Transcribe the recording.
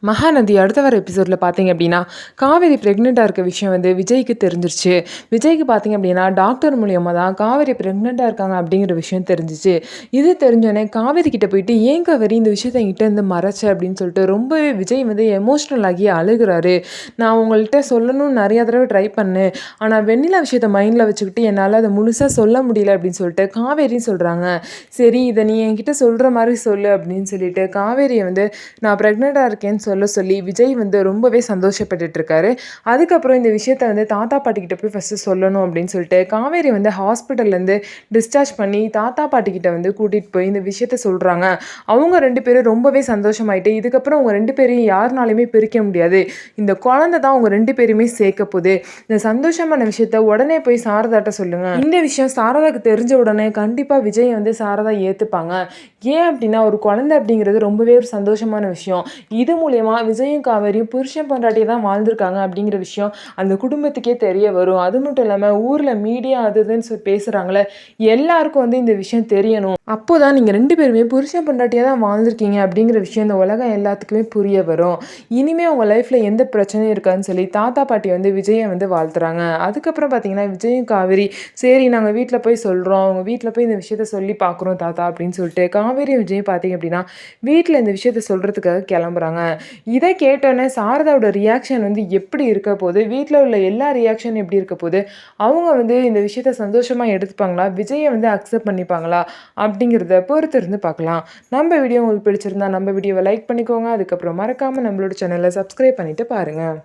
மகாநதி அடுத்த வர எபிசோடில் பார்த்தீங்க அப்படின்னா, காவேரி ப்ரெக்னெண்ட்டாக இருக்க விஷயம் வந்து விஜய்க்கு தெரிஞ்சிருச்சு. விஜய்க்கு பார்த்தீங்க அப்படின்னா, டாக்டர் மூலியமாக தான் காவேரி ப்ரெக்னெண்ட்டாக இருக்காங்க அப்படிங்கிற விஷயம் தெரிஞ்சிச்சு. இது தெரிஞ்சோடனே காவேரி கிட்ட போயிட்டு, "ஏன் காவேரி இந்த விஷயத்த என்கிட்ட இருந்து மறைச்ச?" அப்படின்னு சொல்லிட்டு ரொம்பவே விஜய் வந்து எமோஷ்னல் ஆகி அழுகுறாரு. "நான் உங்கள்கிட்ட சொல்லணும்னு நிறையா தடவை ட்ரை பண்ணேன். ஆனால் வெண்ணிலா விஷயத்த மைண்டில் வச்சுக்கிட்டு என்னால் அதை முழுசாக சொல்ல முடியல" அப்படின்னு சொல்லிட்டு காவேரின்னு சொல்கிறாங்க. "சரி, இதை நீ என்கிட்ட சொல்கிற மாதிரி சொல்லு" அப்படின்னு சொல்லிட்டு காவேரியை வந்து நான் ப்ரெக்னெண்ட்டாக இருக்கேன்னு சொல்ல சொல்லி விஜய் வந்து ரொம்பவே சந்தோஷப்பட்டுட்டு இருக்காரு. அதுக்கப்புறம் இந்த விஷயத்த வந்து தாத்தா பாட்டிக்கிட்ட போய் ஃபஸ்ட்டு சொல்லணும் அப்படின்னு சொல்லிட்டு காவேரி வந்து ஹாஸ்பிட்டல்லேருந்து டிஸ்சார்ஜ் பண்ணி தாத்தா பாட்டிக்கிட்ட வந்து கூட்டிகிட்டு போய் இந்த விஷயத்த சொல்கிறாங்க. அவங்க 2 பேரும் ரொம்பவே சந்தோஷமாயிட்டு, இதுக்கப்புறம் அவங்க 2 பேரையும் யாருனாலையுமே பிரிக்க முடியாது. இந்த குழந்தை தான் அவங்க 2 பேருமே சேர்க்க போகுது. இந்த சந்தோஷமான விஷயத்த உடனே போய் சாரதாட்ட சொல்லுங்க. இந்த விஷயம் சாரதாக்கு தெரிஞ்ச உடனே கண்டிப்பாக விஜய் வந்து சாரதா ஏற்றுப்பாங்க. ஏன் அப்படின்னா, ஒரு குழந்தை அப்படிங்கிறது ரொம்பவே ஒரு சந்தோஷமான விஷயம். இது மூலியமா விஜயும் காவேரியும் புருஷன் பொண்டாட்டி தான் வாழ்ந்திருக்காங்க அப்படிங்கிற விஷயம் அந்த குடும்பத்துக்கே தெரிய வரும். அது மட்டும் இல்லாமல் ஊரில் மீடியா அது இதுன்னு சொல்லி பேசுகிறாங்களே, எல்லாருக்கும் வந்து இந்த விஷயம் தெரியணும். அப்போதான் நீங்கள் 2 பேருமே புருஷன் பொண்டாட்டியாக தான் வாழ்ந்திருக்கீங்க அப்படிங்கிற விஷயம் இந்த உலகம் எல்லாத்துக்குமே புரிய வரும். இனிமேல் உங்கள் லைஃப்பில் எந்த பிரச்சனையும் இருக்காதுன்னு சொல்லி தாத்தா பாட்டி வந்து விஜயை வந்து வாழ்த்துறாங்க. அதுக்கப்புறம் பார்த்தீங்கன்னா, விஜயும் காவேரி, "சரி, நாங்கள் வீட்டில் போய் சொல்கிறோம். அவங்க வீட்டில் போய் இந்த விஷயத்த சொல்லி பார்க்குறோம் தாத்தா" அப்படின்னு சொல்லிட்டு காவேரியும் விஜயும் பார்த்தீங்க அப்படின்னா வீட்டில் இந்த விஷயத்த சொல்கிறதுக்காக கிளம்புறாங்க. இதை கேட்டோன்னே சாரதாவோட ரியாக்ஷன் வந்து எப்படி இருக்க போகுது, வீட்டில் உள்ள எல்லா ரியாக்ஷன் எப்படி இருக்க போகுது, அவங்க வந்து இந்த விஷயத்த சந்தோஷமாக எடுத்துப்பாங்களா, விஜயை வந்து அக்செப்ட் பண்ணிப்பாங்களா அப்படிங்கிறத பொறுத்து இருந்து பார்க்கலாம். நம்ம வீடியோ உங்களுக்கு பிடிச்சிருந்தா நம்ம வீடியோவை லைக் பண்ணிக்கோங்க. அதுக்கப்புறம் மறக்காமல் நம்மளோட சேனலை சப்ஸ்கிரைப் பண்ணிவிட்டு பாருங்கள்.